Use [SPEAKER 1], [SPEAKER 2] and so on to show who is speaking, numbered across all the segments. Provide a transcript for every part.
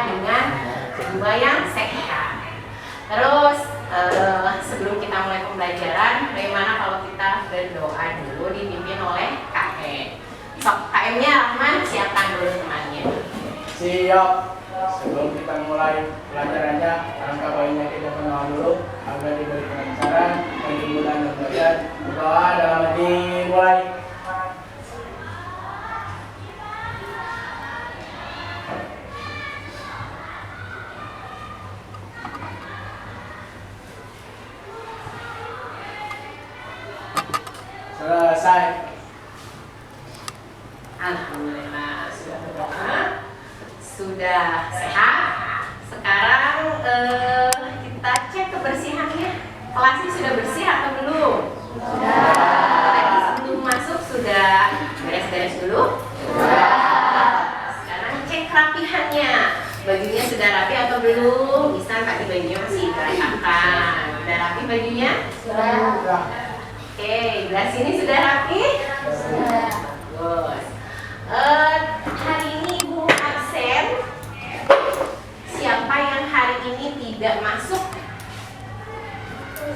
[SPEAKER 1] dengan jiwa yang sehat. Terus sebelum kita mulai pembelajaran, bagaimana kalau kita berdoa dulu dipimpin oleh KM. Sok, KM-nya Rahman, siapkan dulu temannya.
[SPEAKER 2] Siap. Sebelum kita mulai pelajarannya, alangkah baiknya kita kenalan dulu agar diberikan saran dan kemudahan belajar. Berdoa dalam hati, mulai. Selesai.
[SPEAKER 1] Alhamdulillah sudah berdoa, sudah sehat. Sekarang kita cek kebersihannya. Kelasnya sudah bersih atau belum? Sudah. Tadi sebelum masuk sudah beres-beres dulu? Sudah. Sekarang cek kerapihannya. Bajunya sudah rapi atau belum? Bisa tadi bajunya masih berantakan. Sudah rapi bajunya?
[SPEAKER 2] Sudah.
[SPEAKER 1] Oke, belah sini sudah rapi?
[SPEAKER 2] Sudah.
[SPEAKER 1] Bagus. Hari ini Ibu absen. Siapa yang hari ini tidak masuk?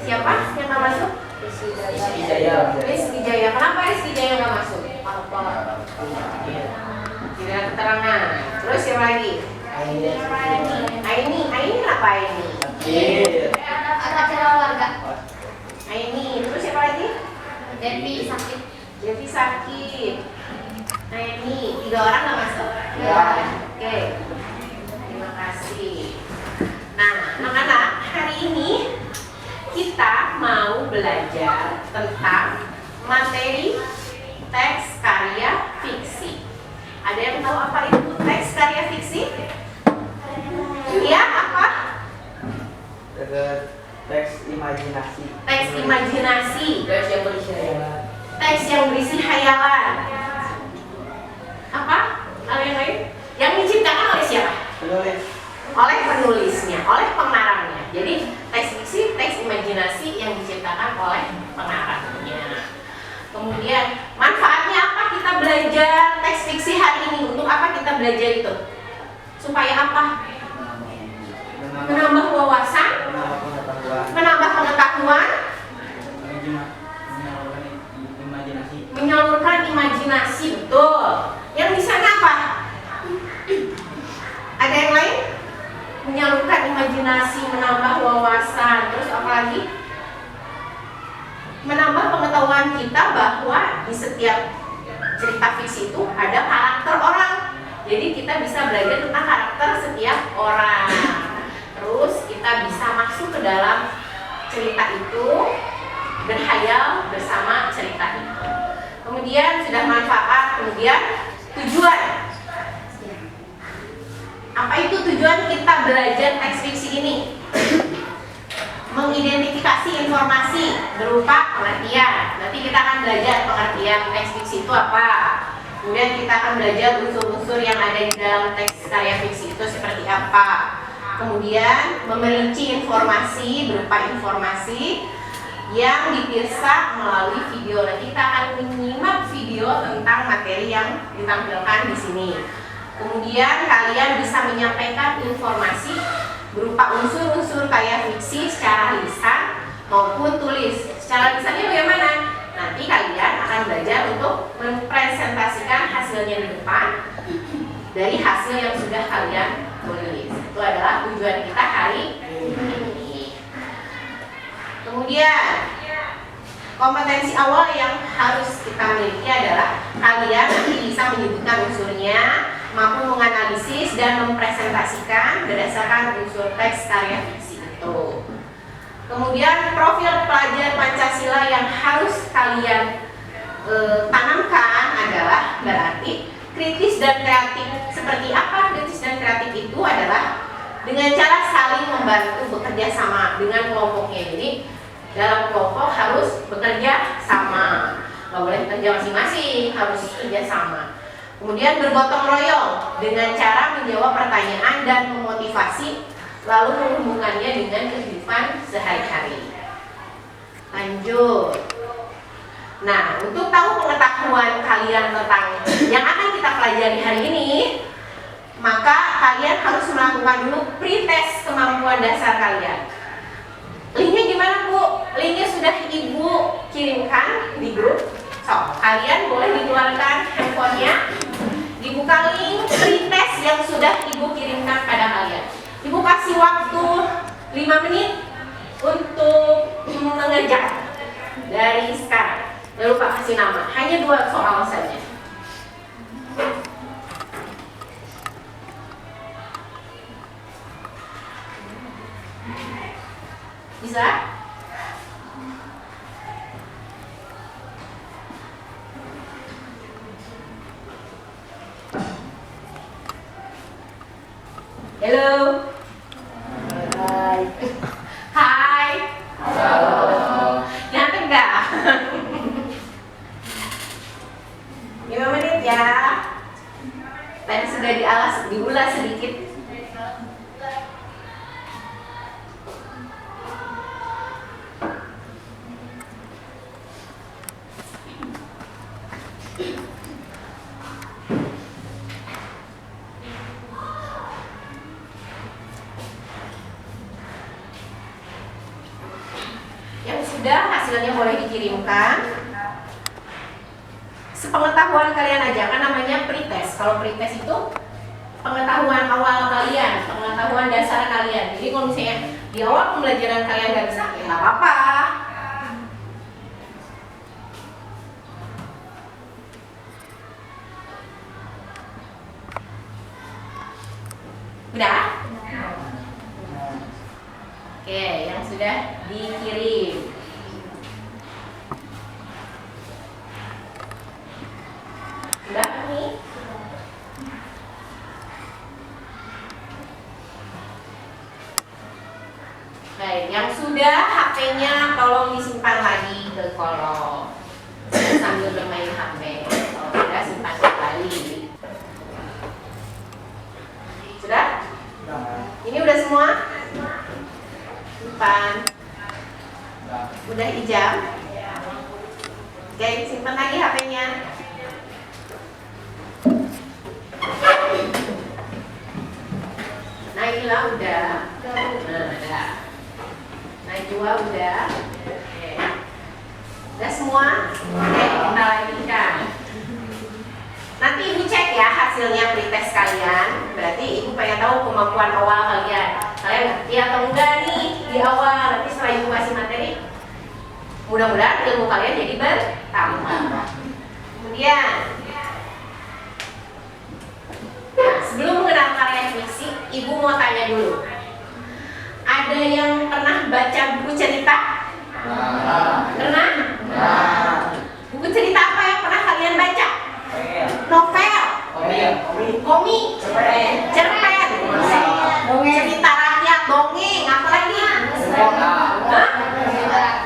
[SPEAKER 1] Siapa yang nggak masuk?
[SPEAKER 2] Rizky Jaya.
[SPEAKER 1] Rizky Jaya. Kenapa Rizky Jaya nggak masuk? Tidak keterangan. Terus siapa lagi? Aini. Aini apa Aini?
[SPEAKER 3] Acara olahraga.
[SPEAKER 1] Aini. Terus siapa lagi?
[SPEAKER 3] Devi sakit.
[SPEAKER 1] Devi sakit. Nah ini 3 orang nggak masuk?
[SPEAKER 2] Ya.
[SPEAKER 1] Oke. Terima kasih. Nah anak-anak, hari ini kita mau belajar tentang materi teks karya fiksi. Ada yang tahu apa itu teks karya fiksi? Iya, apa?
[SPEAKER 2] Teks imajinasi.
[SPEAKER 1] Teks imajinasi.
[SPEAKER 2] Teks yang berisi hayalan.
[SPEAKER 1] Teks yang berisi hayalan. Apa? Ada yang lain? Yang diciptakan oleh siapa?
[SPEAKER 2] Penulis.
[SPEAKER 1] Oleh penulisnya, oleh pengarangnya. Jadi teks fiksi, teks imajinasi yang diciptakan oleh pengarangnya. Kemudian manfaatnya apa kita belajar teks fiksi hari ini? Untuk apa kita belajar itu? Supaya apa? Menambah wawasan, menambah pengetahuan, menyalurkan imajinasi, betul. Yang di sana apa? Ada yang lain? Menyalurkan imajinasi, menambah wawasan, terus apa lagi? Menambah pengetahuan kita bahwa di setiap cerita fiksi itu ada karakter orang. Jadi kita bisa belajar tentang karakter setiap orang. Terus kita bisa masuk ke dalam cerita itu, berhayal bersama cerita itu. Kemudian sudah manfaat, kemudian tujuan. Apa itu tujuan kita belajar teks fiksi ini? Mengidentifikasi informasi berupa pengertian. Nanti kita akan belajar pengertian teks fiksi itu apa. Kemudian kita akan belajar unsur-unsur yang ada di dalam teks karya fiksi itu seperti apa. Kemudian memerinci informasi berupa informasi yang dipirsa melalui video. Nanti kita akan menyimak video tentang materi yang ditampilkan di sini. Kemudian kalian bisa menyampaikan informasi berupa unsur-unsur karya fiksi secara lisan maupun tulis. Secara lisannya bagaimana? Nanti kalian akan belajar untuk mempresentasikan hasilnya di depan dari hasil yang sudah kalian tulis. Itu adalah tujuan kita hari ini. Kemudian kompetensi awal yang harus kita miliki adalah kalian nanti bisa menyebutkan unsurnya, mampu menganalisis dan mempresentasikan berdasarkan unsur teks karya fiksi itu. Kemudian profil pelajar Pancasila yang harus kalian tanamkan adalah berarti kritis dan kreatif. Seperti apa kritis dan kreatif itu adalah dengan cara saling membantu bekerja sama dengan kelompoknya. Jadi dalam kelompok harus bekerja sama, nggak boleh bekerja masing-masing, harus bekerja sama. Kemudian bergotong royong dengan cara menjawab pertanyaan dan memotivasi, lalu menghubungkannya dengan kehidupan sehari-hari. Lanjut. Nah, untuk tahu pengetahuan kalian tentang yang akan kita pelajari hari ini, maka kalian harus melakukan dulu pretest kemampuan dasar kalian. Linknya gimana Bu? Linknya sudah Ibu kirimkan di grup. So, kalian boleh dikeluarkan handphonenya, dibuka link pretest yang sudah Ibu kirimkan pada kalian. Ibu kasih waktu 5 menit untuk mengerjakan dari sekarang. Jangan lupa kasih nama, hanya 2 soal saja. Bisa? Halo. Hai. Hai.
[SPEAKER 2] Halo.
[SPEAKER 1] Nyantek nggak? 5 menit ya. Tadi sudah diulas sedikit. Yang sudah hasilnya boleh dikirimkan. Sepengetahuan kalian aja, kan namanya pretest. Kalau pretest itu pengetahuan awal kalian, pengetahuan dasar kalian. Jadi kalau misalnya di awal pembelajaran kalian nggak bisa, ya nggak apa-apa. Udah? Oke, yang sudah dikirim. Udah nih? Baik, yang sudah HP-nya tolong disimpan lagi ke kolom sambil bermain HP. Kalau tidak simpan kembali. Sudah? Ini udah semua? Simpan. Udah ijam? Oke, simpan lagi HP-nya. Naila udah. Nah, udah. Najwa udah. Oke. Udah semua? Oke, kita lanjutkan. Nanti Ibu cek ya hasilnya pretest kalian. Berarti Ibu pengen tahu kemampuan awal kalian. Kalian ngerti atau enggak nih di awal. Nanti setelah Ibu kasih materi, mudah-mudahan ilmu kalian jadi bertambah. Kemudian, nah, sebelum mengenal karya fiksi, Ibu mau tanya dulu. Ada yang pernah baca buku cerita? Pernah? Buku cerita apa yang pernah kalian baca? Novel, komik, cerpen, cerita rakyat, dongeng, apa lagi? Hah?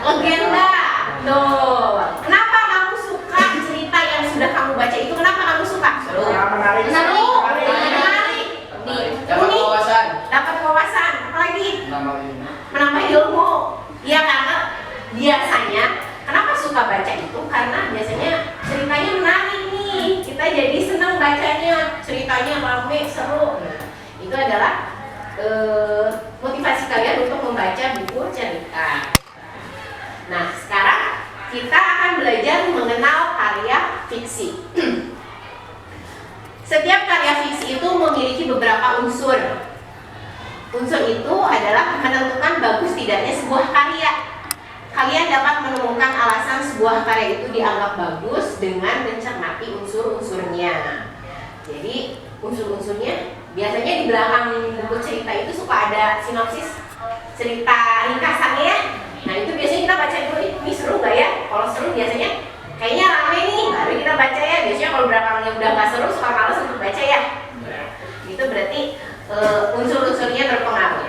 [SPEAKER 1] Legenda. Tuh. Kenapa kamu suka cerita yang sudah kamu baca itu? Kenapa kamu suka? Seru.
[SPEAKER 2] Menarik.
[SPEAKER 1] Menarik.
[SPEAKER 2] Dapat wawasan.
[SPEAKER 1] Dapat wawasan. Apa lagi? Menambah ilmu. Iya, karena biasanya kenapa suka baca itu? Karena biasanya ceritanya menarik nih. Kita jadi senang bacanya. Ceritanya rame, seru. Nah, itu adalah motivasi kalian untuk membaca buku cerita. Nah, sekarang kita akan belajar mengenal karya fiksi. Setiap karya fiksi itu memiliki beberapa unsur. Unsur itu adalah menentukan bagus tidaknya sebuah karya. Kalian dapat menemukan alasan sebuah karya itu dianggap bagus dengan mencermati unsur-unsurnya. Jadi, unsur-unsurnya biasanya di belakang buku cerita itu suka ada sinopsis cerita ringkasannya ya. Nah, itu biasanya kita baca dulu, ini seru nggak ya? Kalau seru biasanya kayaknya rame nih, baru kita baca ya. Biasanya kalau belakangnya udah nggak seru, suka malas untuk baca ya. Itu berarti unsur-unsurnya berpengaruh.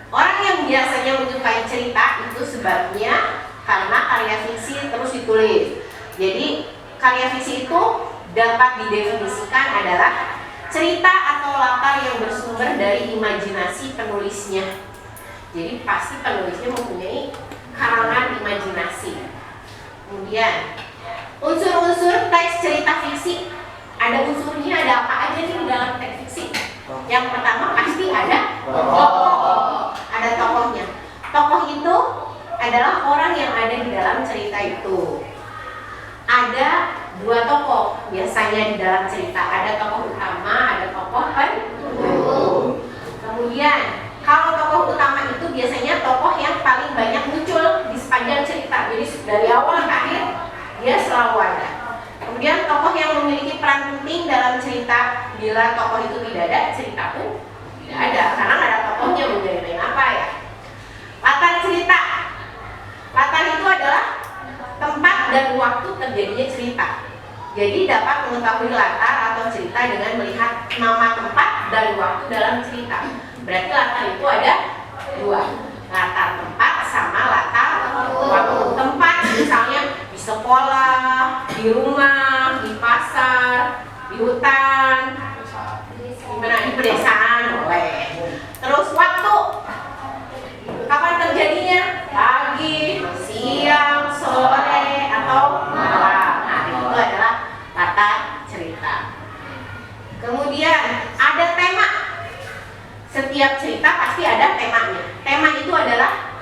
[SPEAKER 1] Orang yang biasanya menyukai cerita itu sebabnya karena karya fiksi terus ditulis. Jadi karya fiksi itu dapat didefinisikan adalah cerita atau latar yang bersumber dari imajinasi penulisnya. Jadi pasti penulisnya mempunyai karangan imajinasi. Kemudian unsur-unsur teks cerita fiksi, ada unsurnya, ada apa aja nih dalam teks fiksi? Yang pertama pasti ada tokoh. Ada tokohnya. Tokoh itu adalah orang yang ada di dalam cerita itu. Ada dua tokoh biasanya di dalam cerita. Ada tokoh utama, ada tokoh pendukung. Kemudian kalau tokoh utama itu biasanya tokoh yang paling banyak muncul di sepanjang cerita. Jadi dari awal ke akhir dia selalu ada. Kemudian tokoh yang memiliki peran penting dalam cerita. Bila tokoh itu tidak ada, cerita pun tidak ada. Karena ada tokohnya menjadi apa ya? Latar cerita. Latar itu adalah tempat dan waktu terjadinya cerita. Jadi dapat mengetahui latar atau cerita dengan melihat nama tempat dan waktu dalam cerita. Berarti latar itu ada dua, latar tempat sama latar waktu. Tempat misalnya di sekolah, di rumah, di pasar, di hutan, di pedesaan boleh. Terus waktu, kapan terjadinya? Pagi, siang, sore, atau malam. Nah, itu adalah latar cerita. Kemudian ada tema. Setiap cerita pasti ada temanya. Tema itu adalah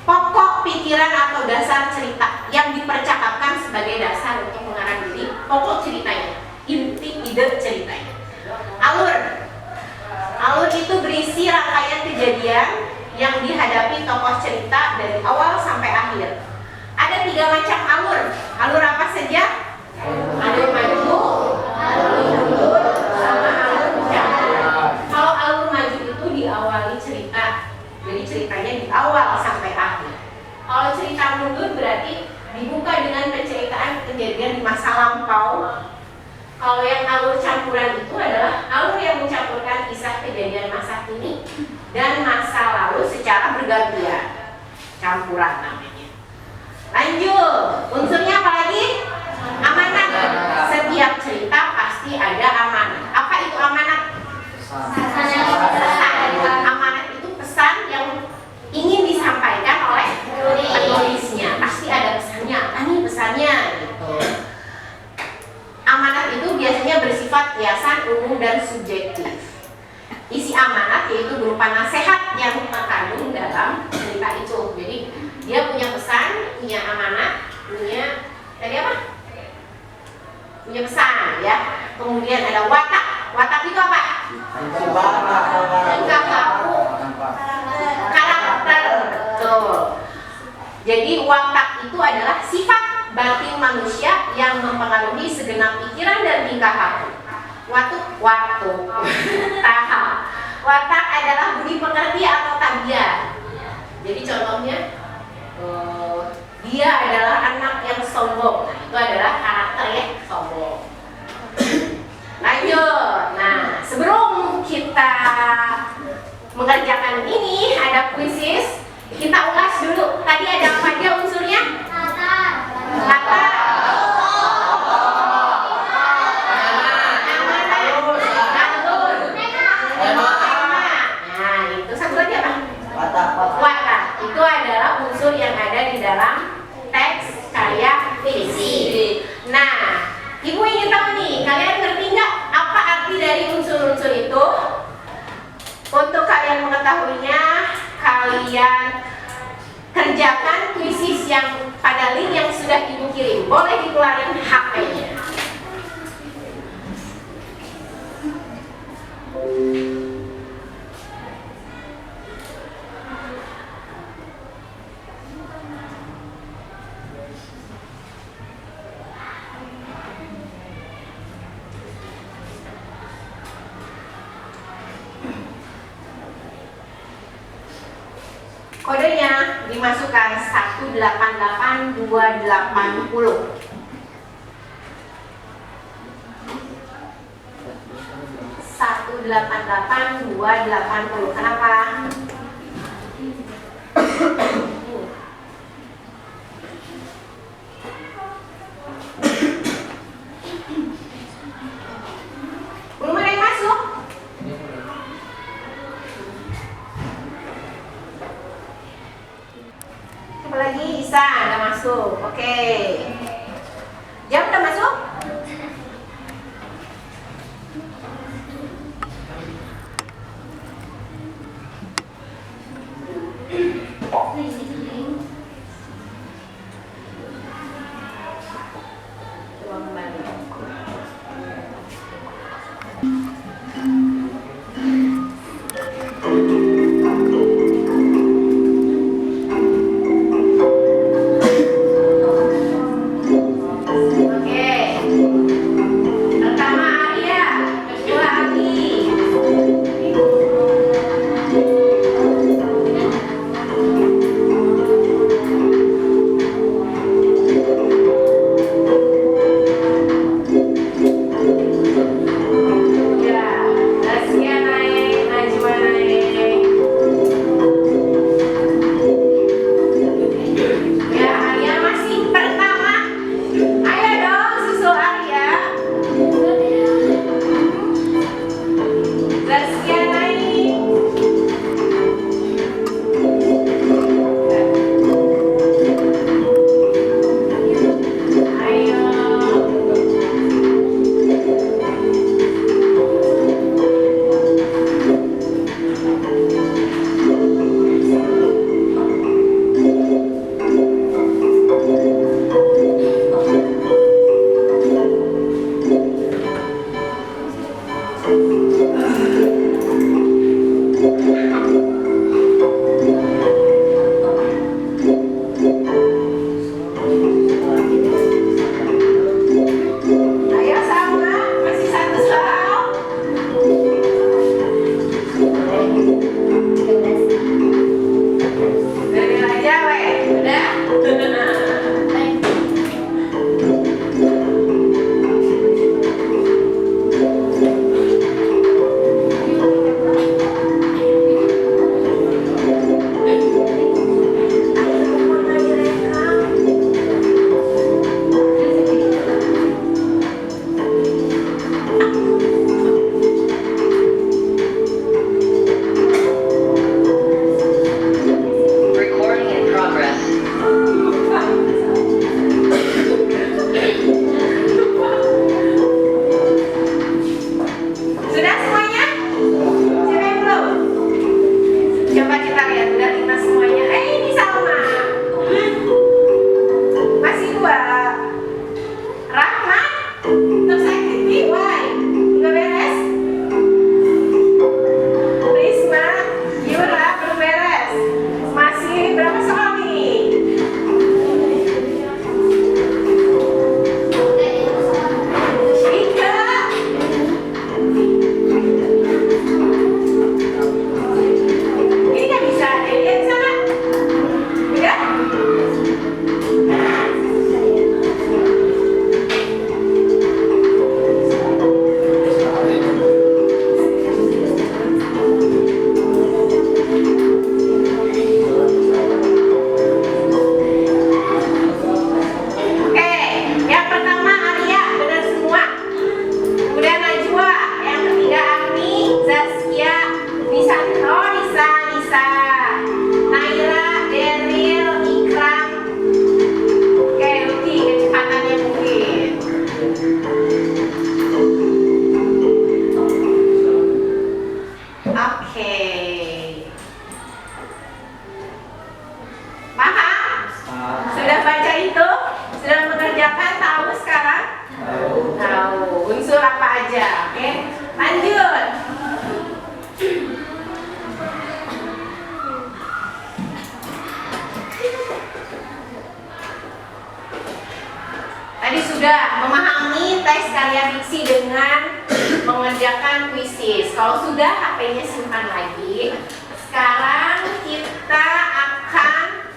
[SPEAKER 1] pokok pikiran atau dasar cerita yang dipercakapkan sebagai dasar untuk mengarang diri pokok ceritanya, inti ide ceritanya. Alur itu berisi rangkaian kejadian yang dihadapi tokoh cerita dari awal sampai akhir. Ada 3 macam alur. Alur apa saja? Alur maju, alur mundur, sama alur mencampur. Kalau alur maju itu diawali cerita, jadi ceritanya di awal sampai akhir. Kalau cerita mundur berarti dibuka dengan penceritaan kejadian di masa lampau. Kalau yang alur campuran itu adalah alur yang mencampurkan kisah kejadian masa kini dan masa lalu secara bergantian. Campuran namanya. Lanjut, unsurnya apa lagi? Amanat. Setiap cerita pasti ada amanat. Apa itu amanat? Pesan. Amanat itu pesan yang ingin disampaikan oleh penulisnya. Pasti ada pesannya. Apa nih pesannya? Gitu. Amanat itu biasanya bersifat kiasan, umum, dan subjektif. Isi amanat yaitu berupa nasihat yang terkandung dalam cerita itu. Jadi dia punya pesan, punya amanat, punya tadi apa? Punya pesan ya. Kemudian ada watak. Watak itu apa? Tingkah laku, karakter. Betul. Jadi watak itu adalah sifat batin manusia yang mempengaruhi segenap pikiran dan tingkah laku. Watak adalah budi pekerti atau tabiat. Jadi contohnya dia adalah anak yang sombong. Nah, itu adalah karakter ya, sombong. Lanjut. Nah, sebelum kita mengerjakan ini ada kuisis. Kita ulas dulu. Tadi ada apa aja unsurnya? Latar. Nah, itu satu lagi apa? Watak. Itu adalah unsur yang ada di dalam teks karya fiksi. Nah, ibu ingin tahu nih, kalian ngerti nggak apa arti dari unsur-unsur itu? Untuk kalian mengetahuinya, kalian kerjakan kuisis yang pada link yang sudah ibu kirim. Boleh dikeluarin HP-nya. Kodenya dimasukkan 188280. 188280. Kenapa? Belum ada yang masuk? Coba lagi, Isa, udah masuk. Oke. Jam udah masuk? Oke. Paham? Sudah baca itu? Sudah mengerjakan? Tahu sekarang? Tahu. Unsur apa aja? Oke. Lanjut. Tadi sudah memahami teks karya fiksi dengan mengerjakan kuisis. Kalau sudah, HP-nya simpan lagi. Sekarang kita akan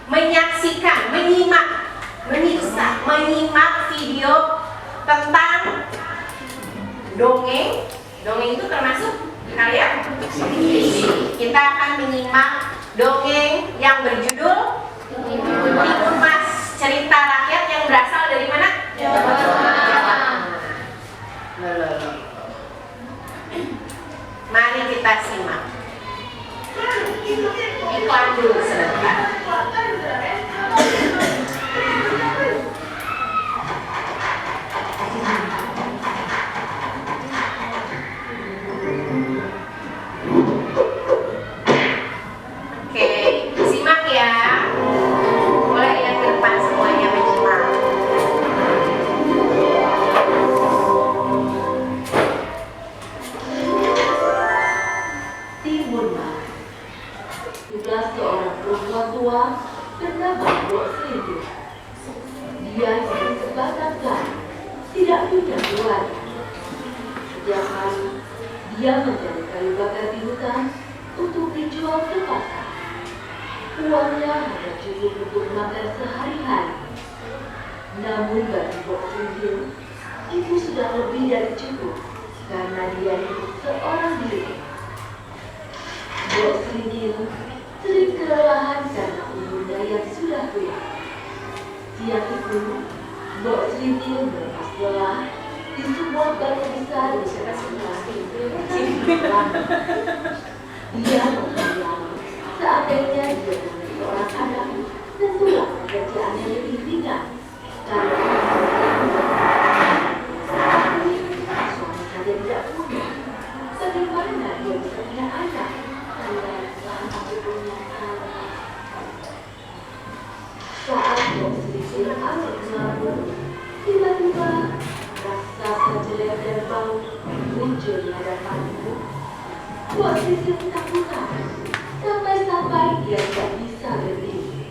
[SPEAKER 1] menyaksikan, menyimak video tentang dongeng. Dongeng itu termasuk karya fiksi. Kita akan menyimak dongeng yang berjudul Timun Mas, cerita rakyat yang berasal dari mana? Jawa. Mari kita simak. Iklan dulu sebentar. Oke, simak ya. Mulai yang ke depan semuanya menyimak.
[SPEAKER 4] Timun Mas. Juga seorang perempuan tua bernama Mbok Srintil. Dia hidup sebatang kara, tidak punya keluarga. Setiap hari, dia mencari kayu bakar di hutan untuk dijual ke pasar. Uangnya hanya cukup untuk makan sehari-hari. Namun bagi Mbok Srintil, itu sudah lebih dari cukup karena dia hidup seorang diri. Mbok Srintil sering kelelahan karena umurnya yang sudah tua. Siang itu, Mbok Srintil melepas lelah di sebuah batu besar di sekitar sebelah. Dia membayang seandainya dia memiliki seorang anak, tentulah pekerjaannya lebih ringan karena suami saja tidak punya. Bagaimana dia bisa punya anak? Saat Mbok Srintil asik melamun, tiba-tiba raksasa jelek dan bau muncul di hadapannya. Mbok Srintil ketakutan sampai dia tidak bisa berdiri.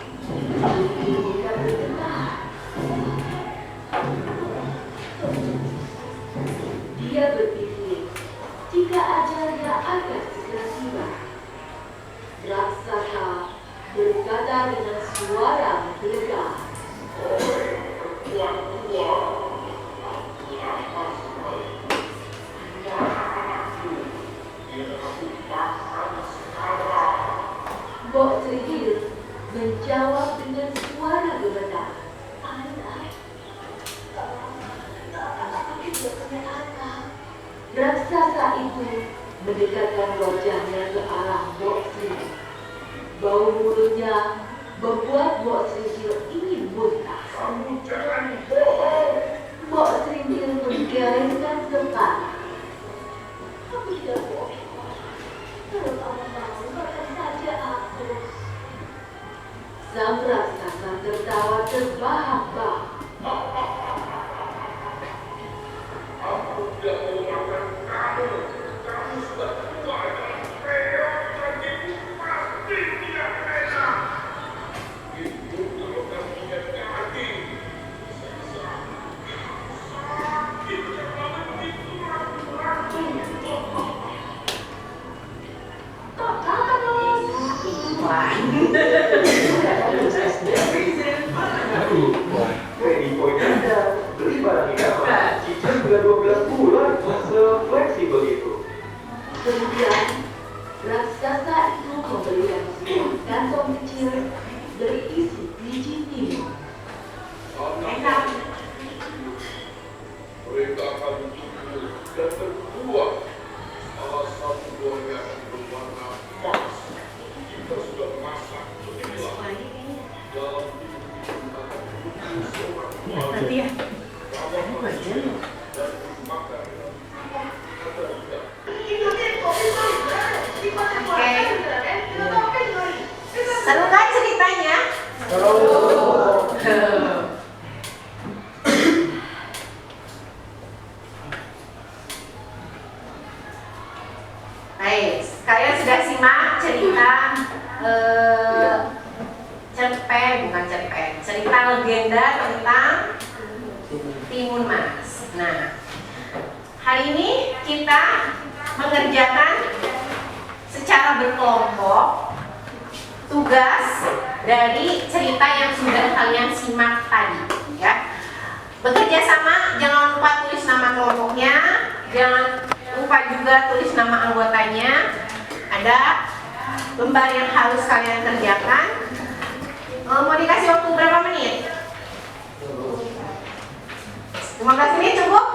[SPEAKER 4] Dia bergetar. Dia berpikir jika ajalnya akan segera tiba. Raksasa berkata dengan suara menggelegar. Mbok Srintil menjawab dengan suara gemetar. Raksasa itu mendekatkan wajahnya ke arah Mbok Srintil. Bau mulutnya membuat Mbok Srintil ingin muntah. Mbok Srintil menggelengkan kepala. Aku tidak bohong. Kalau kamu mau, makan saja aku. Sang raksasa tertawa terbahak-bahak.
[SPEAKER 5] Aku tidak mau makan kamu. Kamu sudah tua dan peot lagi. Pasti tidak enak. Itu kalau kamu ingatnya lagi. Sakit kalau begitu ragu-ragu. Beli barang ini apa? Cicil sudah 12 bulan, se-fleksibel itu.
[SPEAKER 4] Kemudian, raksasa itu memberikan sebuah kantong kecil berisi biji timun.
[SPEAKER 5] Mereka akan tumbuh dan berbuah. Salah satu buahnya akan berwarna emas. Kita sudah masak beginilah. Dalam itu akan tumbuh seorang keluarga. Kamu harus dan makan. Atau tidak.
[SPEAKER 1] Baik, kalian sudah simak cerita cerita legenda tentang Timun Mas. Nah, hari ini kita mengerjakan secara berkelompok tugas dari cerita yang sudah kalian simak tadi, ya. Bekerja sama, jangan lupa tulis nama kelompoknya, jangan lupa juga tulis nama anggotanya. Ada lembar yang harus kalian kerjakan. Mau dikasih waktu berapa menit? 15 menit cukup?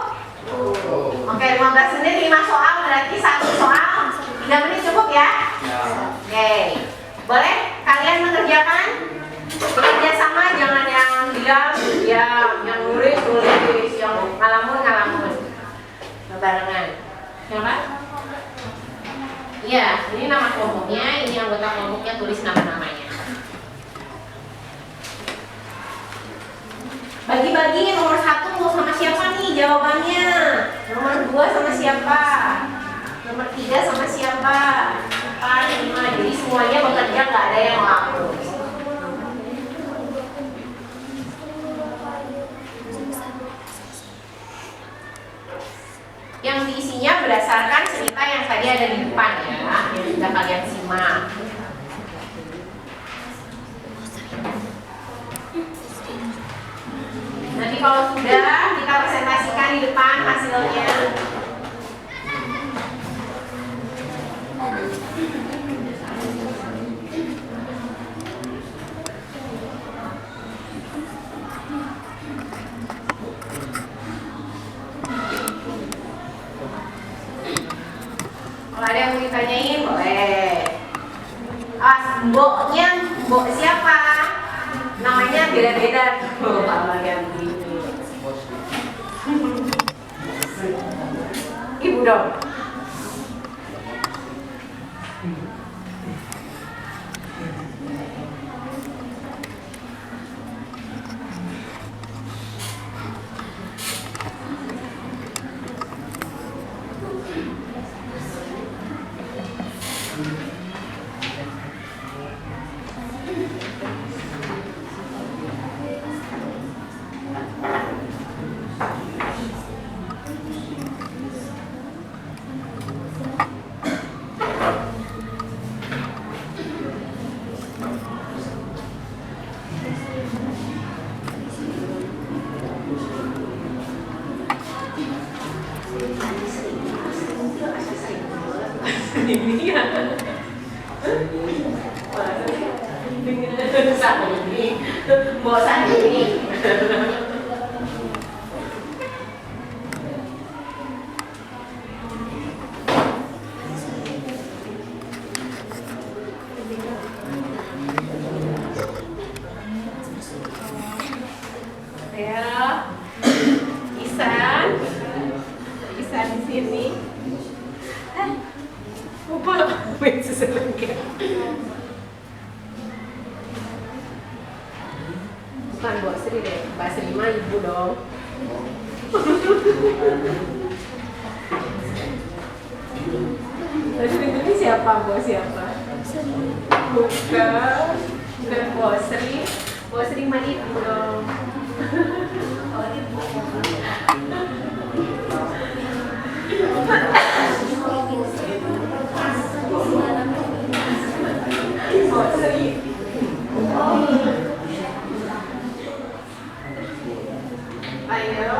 [SPEAKER 1] Oke, 15 menit 5 soal, berarti 1 soal 3 menit cukup ya? Oke, boleh kalian mengerjakan? Bekerja sama, jangan yang diam, yang nulis, yang ngalamun. Barengan. Siapa? Iya, ini nama kelompoknya, ini anggota kelompoknya, tulis nama-namanya. Bagi-bagi, nomor 1 mau sama siapa nih jawabannya? Nomor 2 sama siapa? Nomor 3 sama siapa? 4, 5, jadi semuanya bekerja, nggak ada yang lapor. Yang diisinya berdasarkan cerita yang tadi ada di depan ya, yang sudah kalian simak. Nanti kalau sudah kita presentasikan di depan hasilnya. Kalau ada yang mau ditanyain boleh. Mbok siapa? Namanya beda-beda. Kalau yang begini. Ibu dong. Ini ya. Bosan ini. Ya, Isan di sini. Lupa main seselengnya. Bukan Mbak Sri deh, Mbak Sri mah ibu dong. Terus ini siapa? Mbak siapa? Bukan Mbak Sri. Mbak Sri mah ibu dong. Ayo.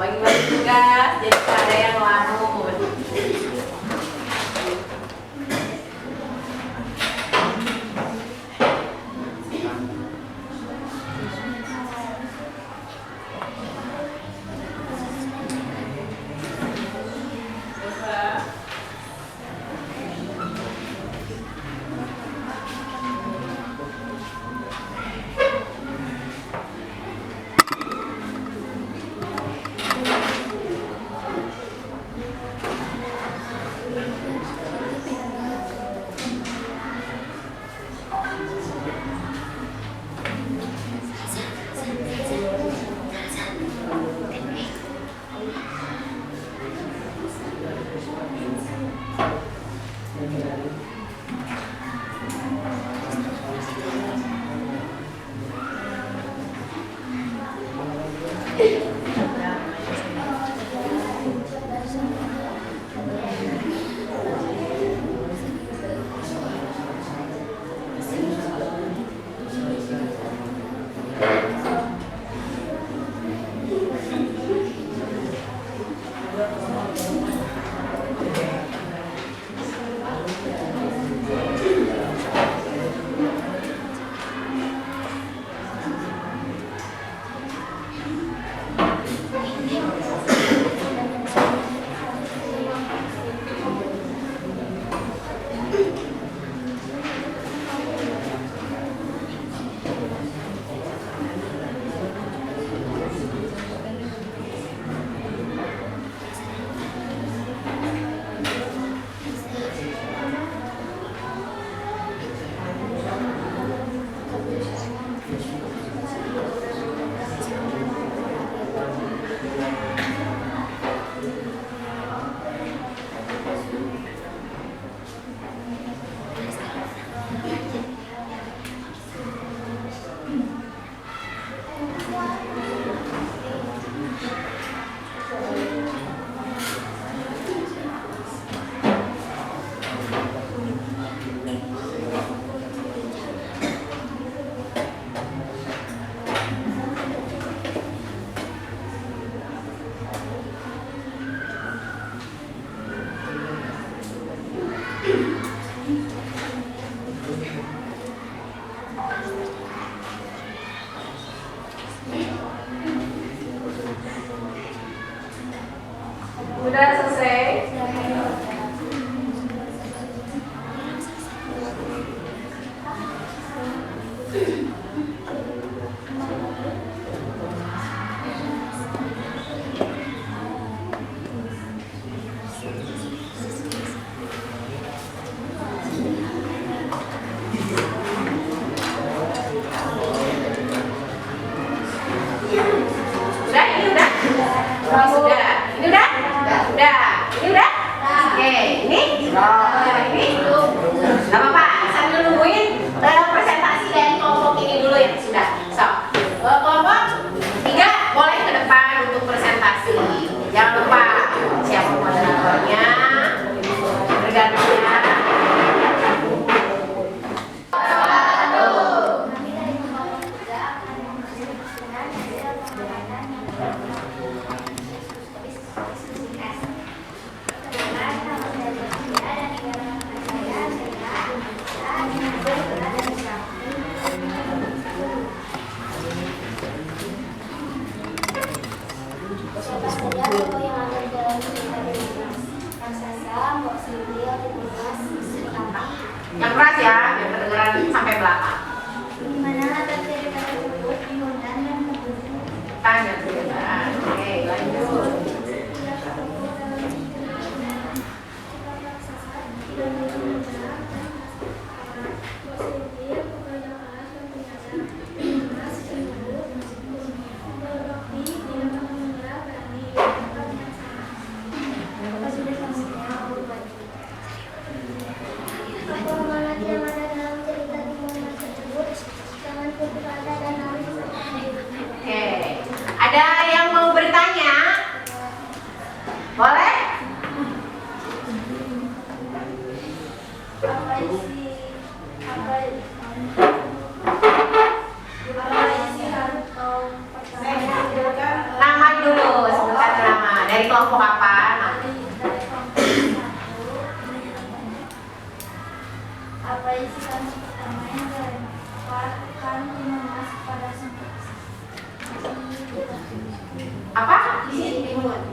[SPEAKER 1] Bagi-bagi tugas, jadi ada yang lamun. Udah selesai? Udah, ini udah? Ini sudah. Ini udah? Udah. Ini udah? Oke, ini? Ini? Gak apa-apa, sambil nungguin presentasi dari kelompok ini dulu ya. Sudah. So, kelompok 3 boleh ke depan untuk presentasi. Jangan lupa siapa moderatornya, bergantian.
[SPEAKER 3] Siapa saja tokoh yang ada di dalam cerita dari raksasa, Mbok Sintil, Dimas, Sri Kandi.
[SPEAKER 1] Yang keras ya, biar kedengeran sampai belakang.
[SPEAKER 3] Di mana latar cerita tersebut diundang dan membentuk
[SPEAKER 1] Tanya perbedaan. Oke, lanjut.
[SPEAKER 3] Pemahaman yang ada dalam cerita Dimas tersebut jangan putus asa dan harus
[SPEAKER 1] Oke, ada yang mau bertanya? Boleh?
[SPEAKER 3] apa isi atau
[SPEAKER 1] Nama dulu, sebutkan nama. Dari kelompok apa?
[SPEAKER 3] apa isi kalimat pertama yang dilemparkan Dimas pada sang
[SPEAKER 1] Apa?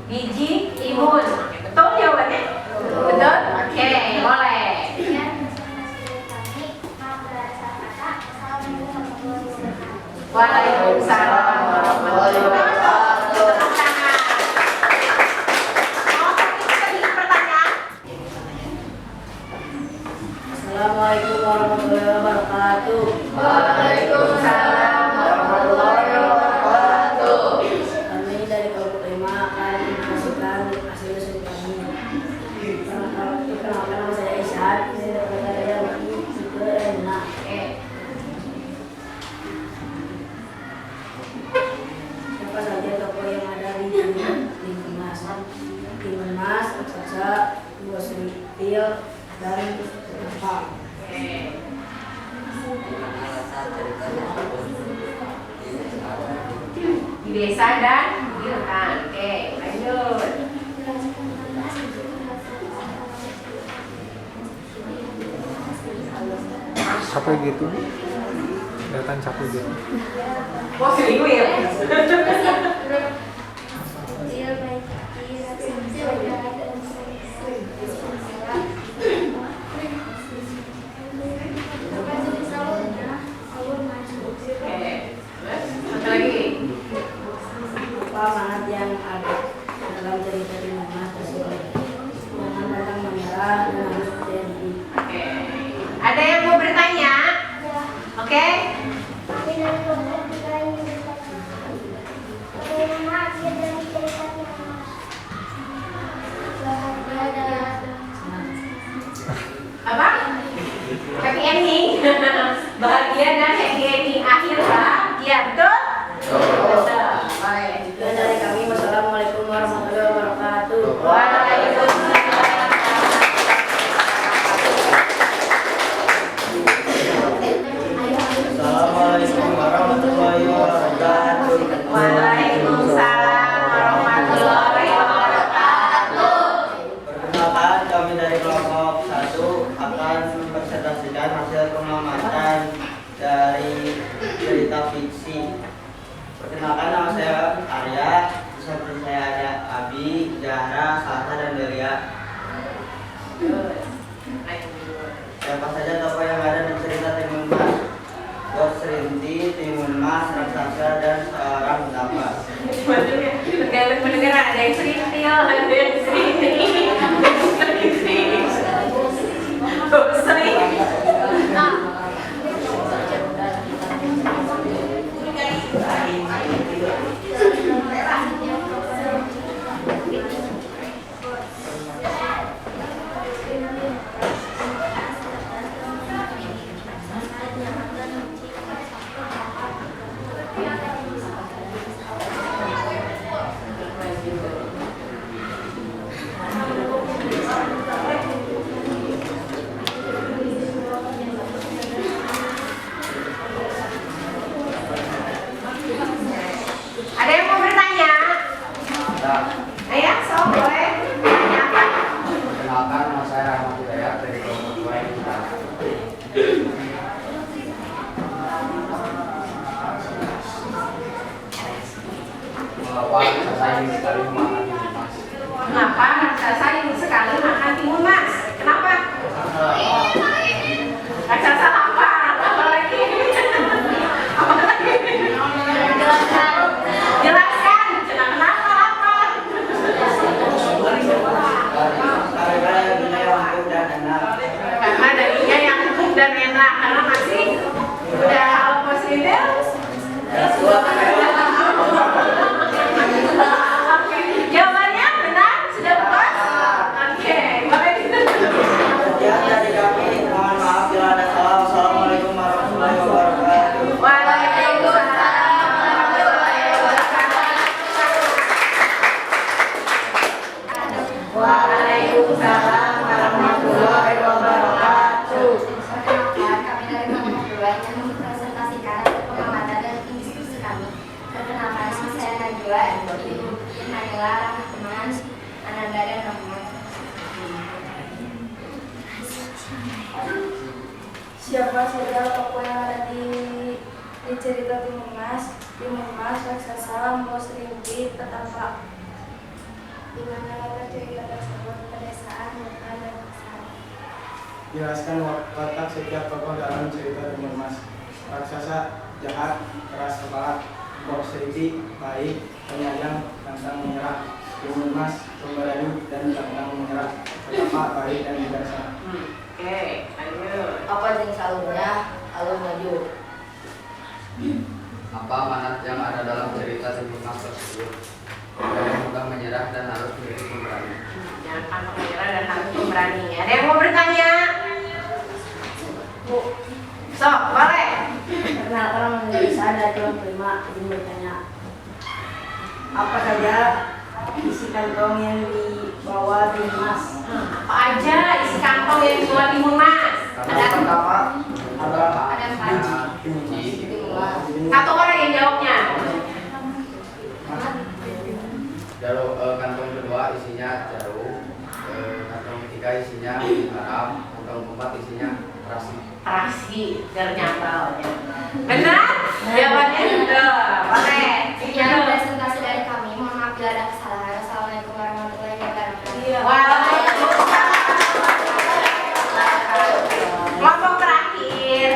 [SPEAKER 1] Biji timun. Oke, betul jawabannya? Betul? Oke, boleh.
[SPEAKER 3] Sekian presentasi dari kami. Maaf berasa kata. Assalamualaikum warahmatullahi wabarakatuh.
[SPEAKER 1] Waalaikumsalam warahmatullahi wabarakatuh. Tepuk tangan. Oh, kita bikin pertanyaan.
[SPEAKER 6] Assalamualaikum warahmatullahi wabarakatuh.
[SPEAKER 1] Waalaikumsalam warahmatullahi wabarakatuh.
[SPEAKER 6] Kami dari kelompok 5 akan menyaksikan hasil studi kami. Perkenalkan nama saya Isan. Saya dari yang ke Ena.
[SPEAKER 1] Oke.
[SPEAKER 6] Siapa saja tokoh yang ada di Dimas? Dimas, Raksasa, Mbok Sintil, dan Kenapa?
[SPEAKER 1] Oke. Di desa dan di hutan. Oke, lanjut.
[SPEAKER 7] Capek gitu, kelihatan capek gitu.
[SPEAKER 1] Oh, selingkuh ya? Oke. Terus, satu lagi.
[SPEAKER 6] Apa amanat yang ada dalam cerita Dimas tersebut? Jangan datang menyerah dan harus berjanji.
[SPEAKER 1] Oke. Ada yang mau bertanya? Oke.
[SPEAKER 3] Tapi dari kelompok kita ingin bertanya, bagaimana akhir dari cerita Dimas? Bahagia dan
[SPEAKER 1] Apa? Happy ending. Bahagia dan happy ending akhir bahagia, betul? Betul. Baik.
[SPEAKER 6] Sekian dari kami. Wassalamualaikum warahmatullahi wabarakatuh.
[SPEAKER 1] Waalaikumsalam.
[SPEAKER 8] Assalamualaikum warahmatullahi wabarakatuh.
[SPEAKER 1] Waalaikumsalam warahmatullahi wabarakatuh.
[SPEAKER 8] Perkenalkan, kami dari kelompok 1 akan mempresentasikan hasil pengamatan
[SPEAKER 1] Nah, karena masih udah hal positif. Oke, jawabannya benar? Sudah puas? Oke, boleh
[SPEAKER 8] Sekian dari kami, mohon maaf bila ada salah. Wassalamualaikum warahmatullahi wabarakatuh.
[SPEAKER 1] Waalaikumsalam warahmatullahi wabarakatuh. Waalaikumsalam warahmatullahi wabarakatuh.
[SPEAKER 3] Perkenalkan, kami dari kelompok 2 yang mempresentasikan pengamatan dan diskusi kami. Perkenalkan, saya Najwa, yang adalah Rahman, Ananda, dan Rahman.
[SPEAKER 6] Siapa saja tokoh yang ada di cerita Timur Mas, raksasa, bos rimpi, petapa.
[SPEAKER 3] Di mana letak cerita tersebut pedesaan, hutan, dan pasar.
[SPEAKER 2] Jelaskan watak setiap tokoh dalam cerita Timur Mas. Raksasa jahat, keras kepala, bos seriti, baik, penyayang, pantang menyerah. Timur Mas pemberani dan pantang menyerah. Petapa, baik dan bijaksana.
[SPEAKER 1] Oke, lanjut.
[SPEAKER 6] Apa jenis alurnya? Alur maju.
[SPEAKER 9] Apa amanat yang ada dalam cerita Timur Mas tersebut? Jangan mudah menyerah dan harus menjadi pemberani.
[SPEAKER 1] Jangan pantang menyerah dan harus pemberani. Ada yang mau bertanya?
[SPEAKER 6] Bu,
[SPEAKER 1] So, boleh.
[SPEAKER 6] perkenalkan nama saya dari kelompok 5, izin bertanya. Apa saja isi kantong yang dibawa Timur Mas?
[SPEAKER 1] Apa aja isi kantong yang dibawa Timur Mas? Ada
[SPEAKER 2] Ada
[SPEAKER 9] Kunci.
[SPEAKER 1] satu orang yang jawabnya.
[SPEAKER 9] Kantong kedua isinya jarum, kantong ketiga isinya garam, kantong keempat isinya terasi.
[SPEAKER 1] Terasi, biar nyambal. Benar? Jawabannya betul. Boleh.
[SPEAKER 3] Sekian presentasi dari kami. Mohon maaf bila ada kesalahan. Assalamualaikum warahmatullahi wabarakatuh.
[SPEAKER 1] Waalaikumsalam. Kelompok terakhir.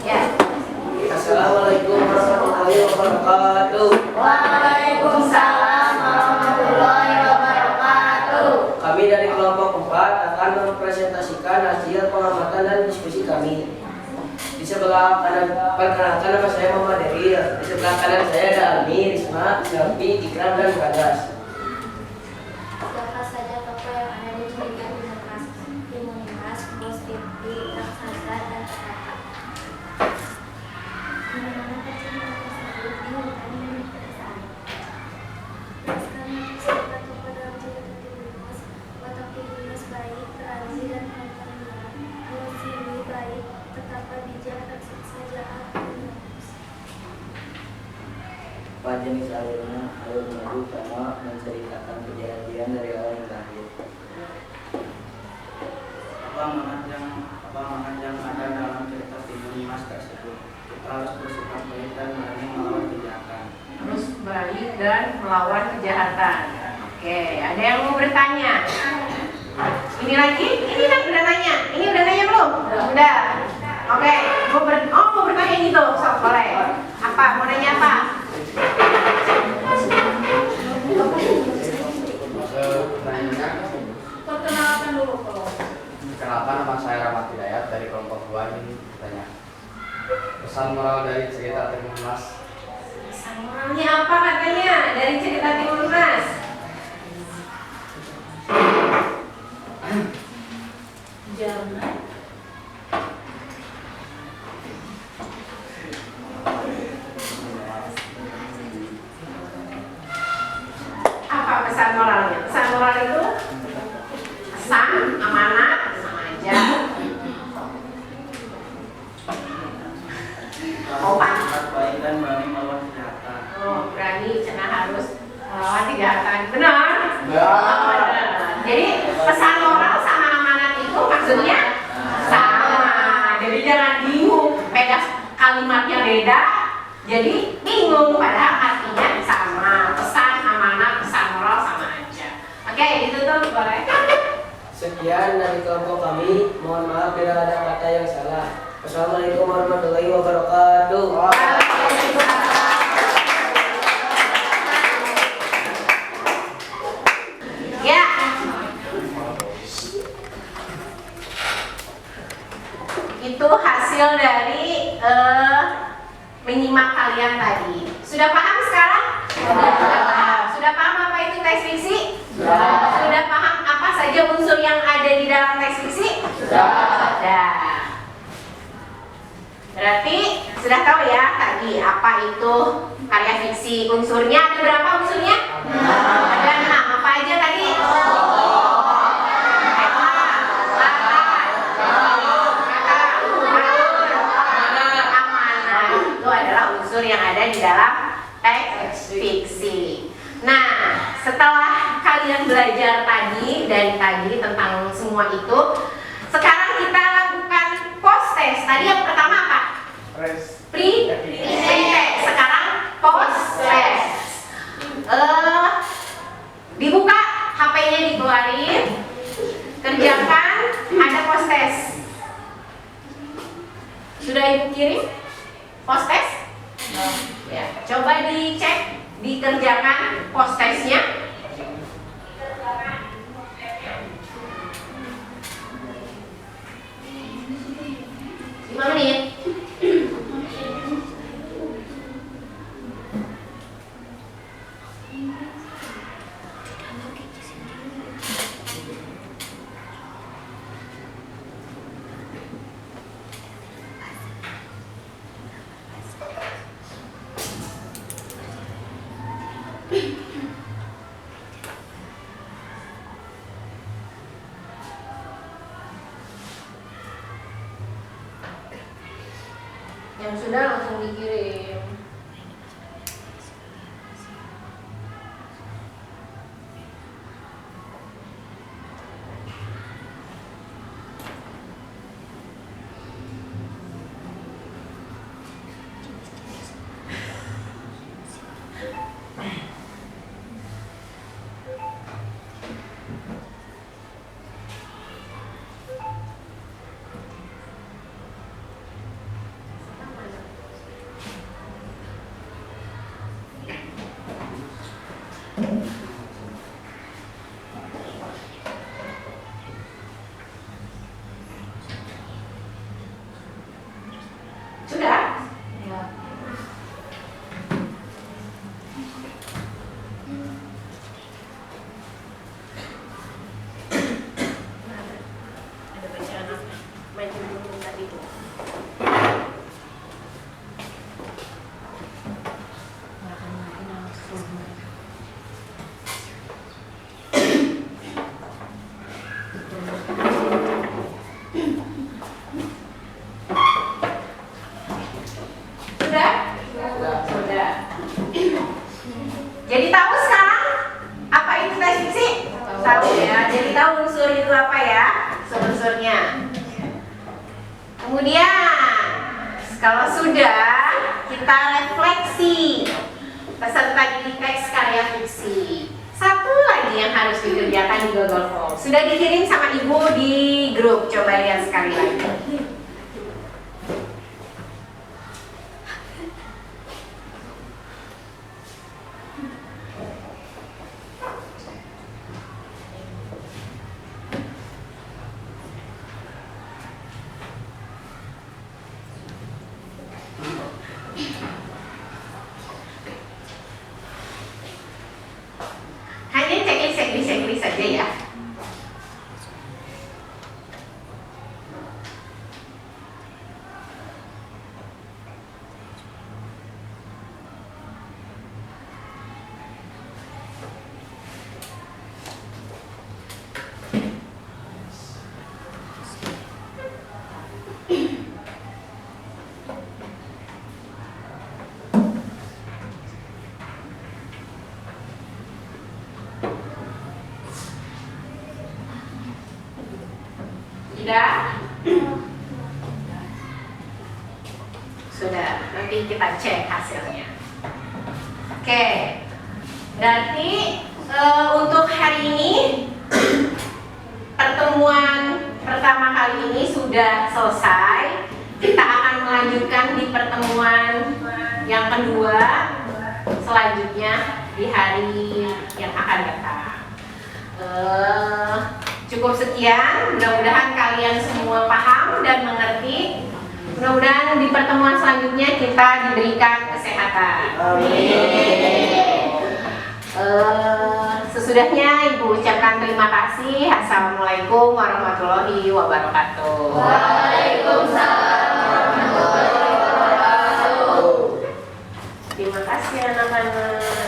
[SPEAKER 1] Ya.
[SPEAKER 8] Assalamualaikum warahmatullahi wabarakatuh.
[SPEAKER 1] Waalaikumsalam warahmatullahi wabarakatuh.
[SPEAKER 8] Kami dari kelompok 4 akan mempresentasikan hasil pengamatan dan diskusi kami. Di sebelah kanan, perkenalkan nama saya Muhammad Deril. Di sebelah kanan saya ada Almi, Risma, Selvi, Ikram, dan Bagas.
[SPEAKER 3] Siapa saja tokoh yang ada di cerita Timur Mas, bos rimpi, raksasa, dan petapa. Di mana cerita tersebut di hutan dan di pedesaan. Jelaskan siapa tokoh dalam cerita Timur Mas. Watak Timur Mas baik, terasi, dan pantang menyerah. Bos rimpi baik, petapa bijak, raksasa jahat, dan bagus.
[SPEAKER 8] Apa jenis alurnya? Alur maju sama menceritakan kejadian dari awal hingga akhir.
[SPEAKER 2] Apa amanat yang ada dalam cerita Timur Mas tersebut? Kita harus bersikap baik dan berani melawan kejahatan.
[SPEAKER 1] Terus berani dan melawan kejahatan. Oke, ada yang mau bertanya? Ini lagi? Ini kan udah nanya. Ini udah nanya belum? Udah. Oke, mau bertanya gitu. So, boleh. Apa? Mau nanya apa?
[SPEAKER 9] Pertanyaannya,
[SPEAKER 6] Perkenalkan dulu kalau.
[SPEAKER 9] kenapa nama saya Rahmat Hidayat dari kelompok 2 ini bertanya. Pesan moral dari cerita Timur Mas.
[SPEAKER 1] Pesan moralnya apa katanya dari cerita Timur Mas?
[SPEAKER 6] Jangan.
[SPEAKER 1] Apa pesan moralnya? Pesan moral itu pesan, amanat, sama aja. Opat.
[SPEAKER 2] Baik dan berani melawan kejahatan.
[SPEAKER 1] Oh, berani karena harus melawan kejahatan. Benar?
[SPEAKER 2] Benar.
[SPEAKER 1] Benar. Jadi pesan moral sama amanat itu maksudnya sama. Jadi jangan bingung, beda kalimatnya beda. Jadi bingung padahal artinya sama. Pesan, amanat, pesan moral sama aja. Oke, ditutup boleh?
[SPEAKER 8] Sekian dari kelompok kami. Mohon maaf bila ada kata yang salah. Wassalamualaikum warahmatullahi wabarakatuh.
[SPEAKER 1] Ya. Itu hasil dari menyimak kalian tadi. Sudah paham sekarang? Sudah paham. Sudah paham apa itu teks fiksi? Sudah paham apa saja unsur yang ada di dalam teks fiksi? Sudah. Berarti sudah tahu ya tadi apa itu karya fiksi. Unsurnya ada berapa unsurnya? Ada 6. Apa aja tadi? Itu adalah unsur yang ada di dalam teks fiksi. Nah, setelah kalian belajar tadi dari tadi tentang semua itu, sekarang kita lakukan post test. Tadi yang pertama apa? Pre-test. Sekarang post test. Dibuka, HP-nya dikeluarin, kerjakan, ada post test. Sudah Ibu kirim post test? Ya, coba dicek, dikerjakan post testnya. Menit. Yang sudah langsung dikirim. Sudah? Ya. Ada bacaan apa? Main dulu tadi itu. Sudah. Jadi tahu sekarang apa itu teks fiksi? Tahu ya. Jadi tahu unsur itu apa ya? Unsurnya. Kemudian kalau sudah, kita refleksi peserta didik teks karya fiksi. Satu lagi yang harus dikerjakan di Google Form. Sudah dikirim sama Ibu di grup. Coba lihat sekali lagi. Hanya checklist saja ya. Sudah, nanti kita cek hasilnya. Oke, berarti untuk hari ini pertemuan pertama kali ini sudah selesai. Kita akan melanjutkan di pertemuan yang kedua selanjutnya di hari yang akan datang. Cukup sekian, mudah-mudahan kalian semua paham dan mengerti. Mudah-mudahan di pertemuan selanjutnya kita diberikan kesehatan. Sesudahnya Ibu ucapkan terima kasih. Assalamualaikum warahmatullahi wabarakatuh.
[SPEAKER 3] Waalaikumsalam warahmatullahi wabarakatuh.
[SPEAKER 1] Terima kasih anak-anak.